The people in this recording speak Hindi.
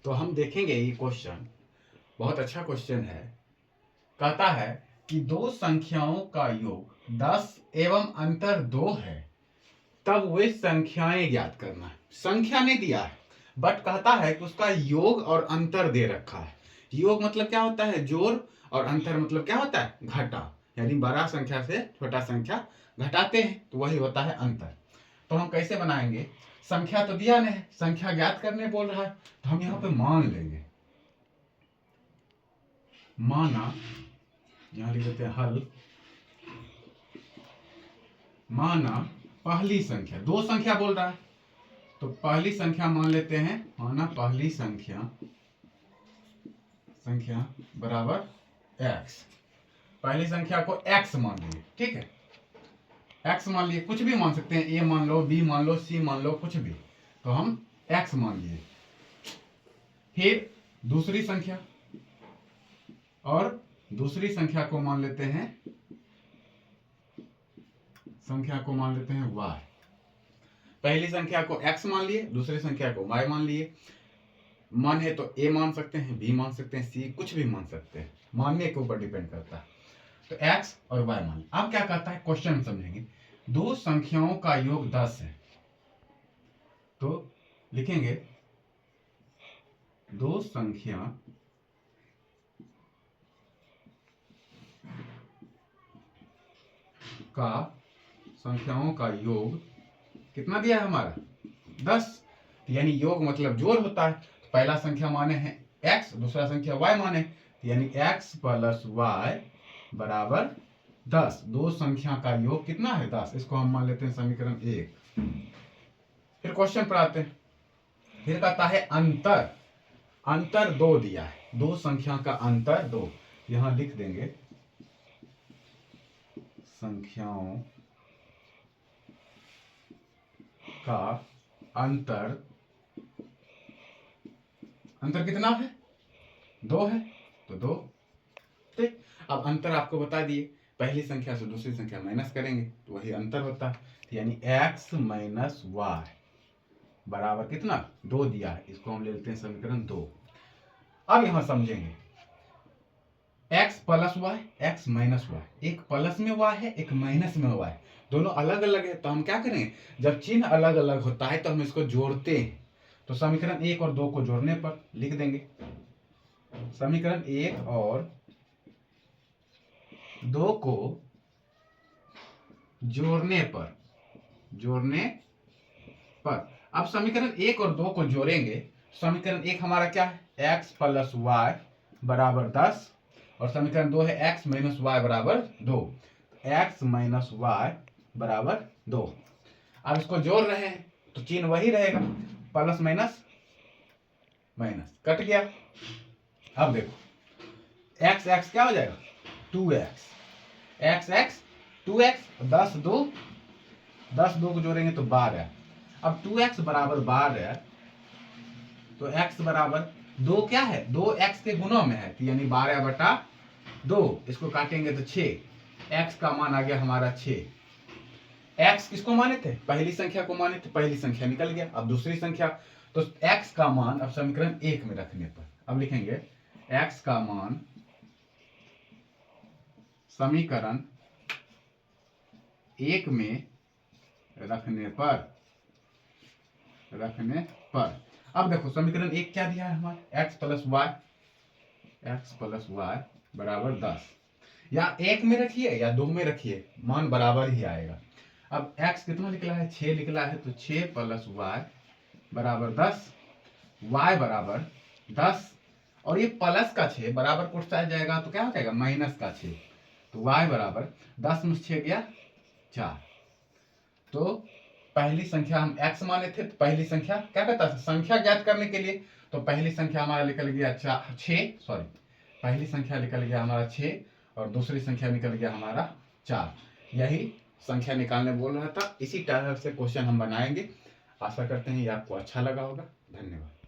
तो हम देखेंगे ये क्वेश्चन, बहुत अच्छा क्वेश्चन है। कहता है कि दो संख्याओं का योग 10 एवं अंतर 2 है, तब वे संख्याएं ज्ञात करना है। संख्या नहीं दिया है, बट कहता है कि उसका योग और अंतर दे रखा है। योग मतलब क्या होता है? जोड़। और अंतर मतलब क्या होता है? घटा। यानी बड़ा संख्या से छोटा संख्या घटाते हैं तो वही होता है अंतर। तो हम कैसे बनाएंगे? संख्या तो दिया नहीं है, संख्या ज्ञात करने बोल रहा है, तो हम यहाँ पे मान लेंगे। माना, यहाँ लिख देते हैं हल। माना पहली संख्या, दो संख्या बोल रहा है तो पहली संख्या मान लेते हैं। माना पहली संख्या बराबर x। पहली संख्या को x मान लिए, ठीक है। x मान लिए, कुछ भी मान सकते हैं, a मान लो, b मान लो, c मान लो, कुछ भी। तो हम x मान लिए। फिर दूसरी संख्या, और दूसरी संख्या को मान लेते हैं, y। पहली संख्या को x मान लिए, दूसरी संख्या को y मान लिए। मन है तो a मान सकते हैं, b मान सकते हैं, c कुछ भी मान सकते हैं, मानने के ऊपर डिपेंड करता है। तो x और y मान। अब क्या कहता है क्वेश्चन में समझेंगे। दो संख्याओं का योग 10 है, तो लिखेंगे दो संख्याओं का योग कितना दिया है हमारा? 10। यानी योग मतलब जोड़ होता है। तो पहला संख्या माने हैं x, दूसरा संख्या y माने, यानी x प्लस y बराबर 10। दो संख्या का योग कितना है? 10। इसको हम मान लेते हैं समीकरण 1। फिर क्वेश्चन पर आते हैं। फिर कहता है अंतर 2 दिया है, दो संख्या का अंतर 2। यहां लिख देंगे संख्याओं का अंतर कितना है? 2 है, तो 2। ठीक। अब अंतर आपको बता दिए, पहली संख्या से दूसरी संख्या माइनस करेंगे तो वही अंतर होता है। यानी x माइनस वाई बराबर कितना? 2 दिया है। इसको हम ले लेते हैं समीकरण 2। अब यहां समझेंगे, x plus y, x minus y. एक प्लस में y है, एक माइनस में y, दोनों अलग अलग है। तो हम क्या करेंगे, जब चिन्ह अलग अलग होता है तो हम इसको जोड़ते हैं। तो समीकरण 1 और 2 को जोड़ने पर लिख देंगे, समीकरण 1 और 2 को जोड़ने पर अब समीकरण 1 और 2 को जोड़ेंगे। समीकरण 1 हमारा क्या है? x प्लस वाई बराबर 10, और समीकरण 2 है x माइनस वाई बराबर 2। x माइनस वाई बराबर 2। अब इसको जोड़ रहे हैं तो चिन्ह वही रहेगा, प्लस माइनस माइनस कट गया। अब देखो x x क्या हो जाएगा? 2x, x 2x, 10 2 को जोड़ेंगे तो 12। अब 2x बराबर 12, तो x बराबर 2 क्या है? 2x के गुणों में है, तो यानी 12/2। इसको काटेंगे तो 6। x का मान आ गया हमारा 6। x किसको माने थे? पहली संख्या को माने थे, पहली संख्या निकल गया। अब दूसरी संख्या, तो x का मान अब समीकरण 1 में रखने पर, अब लिखेंगे x का मान समीकरण 1 में रखने पर अब देखो समीकरण 1 क्या दिया है हमारा? x प्लस वाई बराबर 10। या 1 में रखिए या 2 में रखिए, मान बराबर ही आएगा। अब x कितना निकला है? 6 निकला है, तो 6 प्लस वाई बराबर 10, y बराबर 10, और ये प्लस का 6 बराबर कुछ जाएगा तो क्या हो जाएगा? माइनस का 6। तो y बराबर 10 में 6 गया 4। तो पहली संख्या हम x माने थे, तो पहली संख्या क्या कहता है? संख्या ज्ञात करने के लिए, तो पहली संख्या हमारा निकल गया 6, पहली संख्या निकल गया हमारा 6, और दूसरी संख्या निकल गया हमारा 4। यही संख्या निकालने बोल रहा था। इसी तरह से क्वेश्चन हम बनाएंगे। आशा करते हैं ये आपको अच्छा लगा होगा। धन्यवाद।